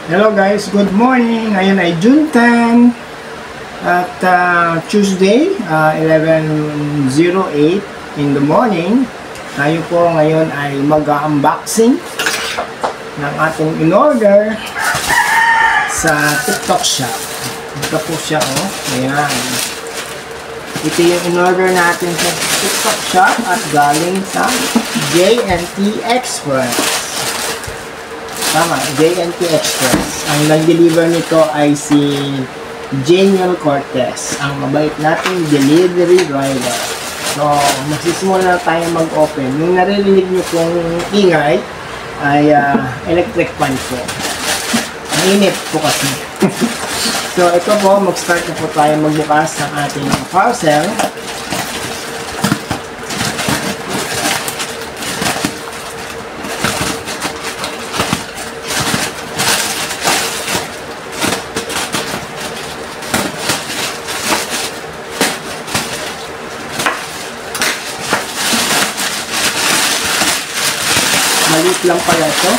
Hello guys, good morning. Ngayon ay June 10 at Tuesday, 11:08 in the morning. Tayo po ngayon ay mag-unboxing ng ating in-order sa TikTok shop. Ito po siya, oh. Ayan. Ito yung in-order natin sa TikTok shop at galing sa J&T Express. Tama, J&T Express. Ang nag-deliver nito ay si Janiel Cortez, ang mabait nating delivery driver. So, magsisimula na tayo mag-open. Yung naririnig nyo pong ingay ay electric fan po. Mainit po kasi. So, ito po, mag-start na po tayo magbukas ng ating parcel. Maliit lang pala ito.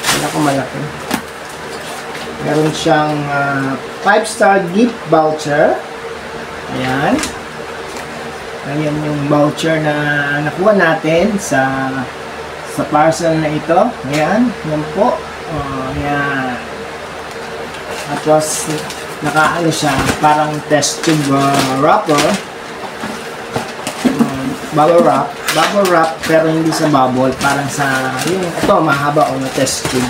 Wala ko malaki. Meron siyang 5-star gift voucher. Ayan. Ayan yung voucher na nakuha natin sa parcel na ito. Ayan. Yan po. Ayan. Tapos nakaano siya. Parang test tube wrapper. Bubble wrap pero hindi sa bubble, parang sa yung ito mahaba o na test tube.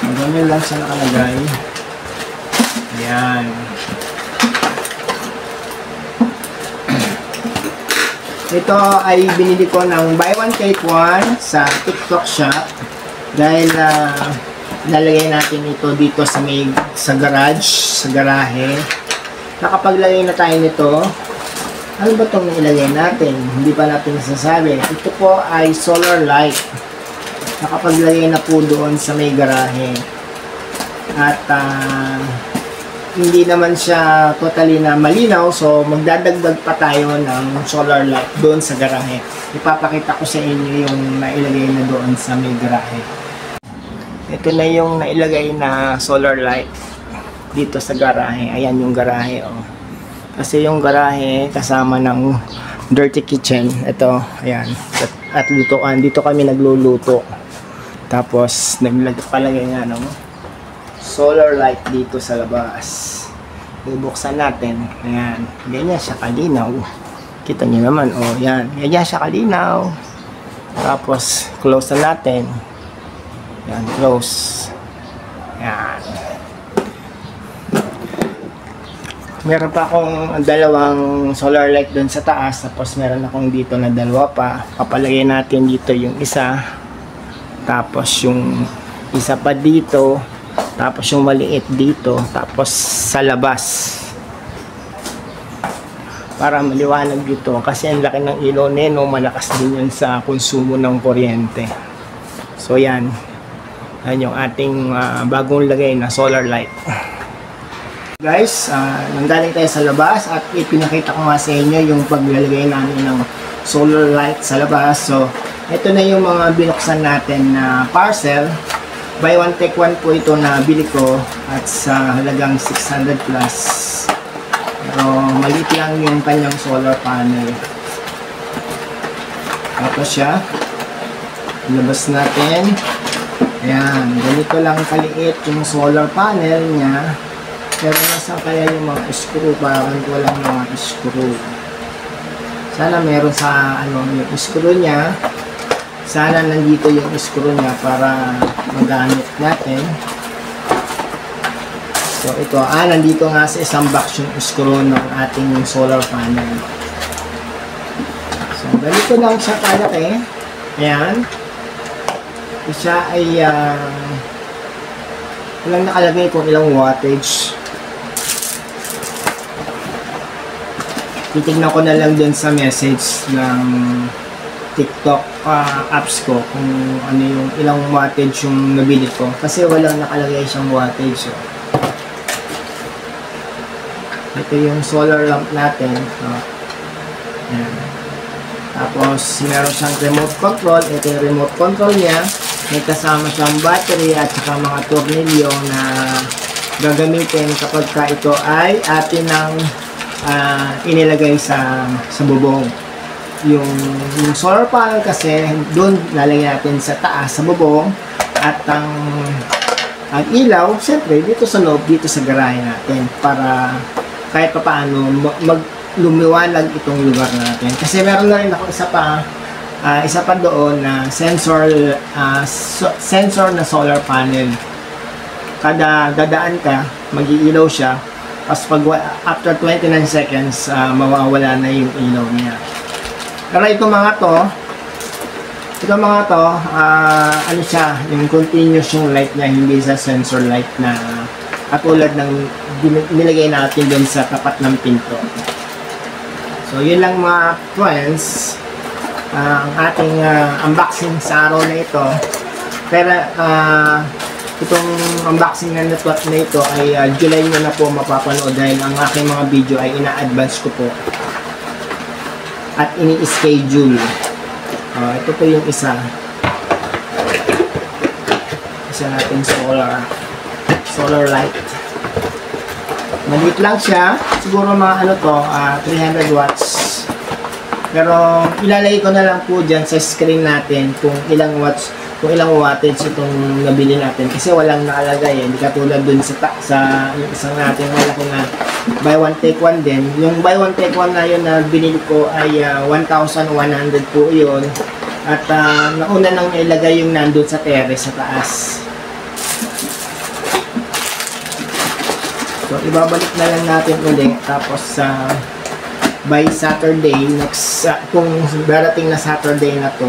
Ganyan lang siya nakalagay. Ayan. Ito ay binili ko ng buy one take one sa TikTok shop dahil lalagay natin ito dito sa garage, sa garahe. Nakapaglagay na tayo nito. Ano ba itong nailagay natin? Hindi pa natin nasasabi. Ito po ay solar light. Nakapaglagay na po doon sa may garahe. At hindi naman siya totally na malinaw. So magdadagdag pa tayo ng solar light doon sa garahe. Ipapakita ko sa inyo yung nailagay na doon sa may garahe. Ito na yung nailagay na solar light dito sa garahe. Ayan yung garahe, oh. Kasi yung garahe kasama ng dirty kitchen. Ito, ayan. At lutuan. Dito kami nagluluto. Tapos, palagay nga ng solar light dito sa labas. Bubuksan natin. Ayan. Ganyan siya kalinaw. Kita niyo naman. O, ayan. Ganyan siya kalinaw. Tapos, close na natin. Ayan, close. Ayan. Meron pa akong dalawang solar light doon sa taas. Tapos meron akong dito na dalawa pa. Papalagay natin dito yung isa. Tapos yung isa pa dito. Tapos yung maliit dito. Tapos sa labas. Para maliwanag dito. Kasi ang laki ng ilaw neno. Malakas din yun sa konsumo ng kuryente. So yan. Yan yung ating bagong lagay na solar light. Guys, nanggaling tayo sa labas at ipinakita ko nga sa inyo yung paglalagay namin ng solar light sa labas. So, ito na yung mga binuksan natin na parcel. Buy one take one po ito na bili ko at sa halagang 600 plus. Pero maliit lang yung kanyang solar panel. Ito siya. Ilabas natin. Ayan, ganito lang kaliit yung solar panel niya. Pero nasa kaya yung mga screw, parang walang mga screw. Sana meron sa yung screw niya. Sana nandito yung screw niya para magamit natin. So ito, nandito nga sa isang box yung screw ng ating solar panel. So ganito lang siya kalaki. Ayan. Siya ay walang nakalagay kung ilang wattage. Titignan ko na lang dun sa message ng TikTok apps ko kung ano yung ilang wattage yung nabili ko. Kasi walang nakalagay siyang wattage. So. Ito yung solar lamp natin. So, Tapos, meron siyang remote control. Ito yung remote control niya. May kasama siyang battery at saka mga tornilyo na gagamitin kapag ka ito ay atin ang inilagay sa bubong. Yung solar panel kasi doon lalagyan natin sa taas sa bubong, at ang ilaw siyempre dito sa loob, dito sa garahe natin, para kahit pa paano lumiwanag itong lugar natin. Kasi meron na rin ako isa pa doon na sensor na solar panel. Kada dadaan ka, mag-iilaw siya. Tapos after 29 seconds, mawawala na yung ilaw niya. Pero itong mga to, ano siya, yung continuous yung light niya, hindi sa sensor light na katulad ng nilagay natin doon sa tapat ng pinto. So, yun lang mga friends, ang ating unboxing sa araw na ito. Pero, itong unboxing na ito ay July nyo na po mapapanood, dahil ang aking mga video ay ina-advance ko po at ini-schedule. Ito po yung isa natin solar light. Maliit lang siya, siguro mga 300 watts. Pero ilalagay ko na lang po dyan sa screen natin kung ilang wattage itong nabili natin, kasi walang nakalagay hindi katulad dun sa yung isang natin malaki na buy one take one din. Yung buy one take one na yun na binili ko ay 1,100 po yun, at nauna nang ilagay yung nandun sa terrace sa taas. So ibabalik na lang natin ulit, tapos by Saturday kung darating na Saturday na to,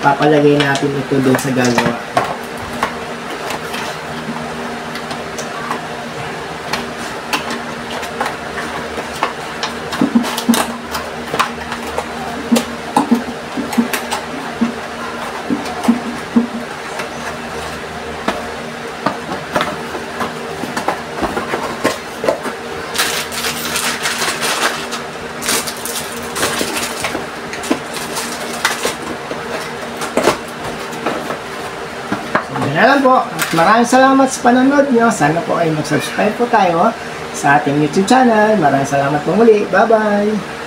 papalagay natin ito doon sa gagawa. Yan lang po. At maraming salamat sa panonood nyo. Sana po ay mag-subscribe po tayo sa ating YouTube channel. Maraming salamat po muli. Bye-bye!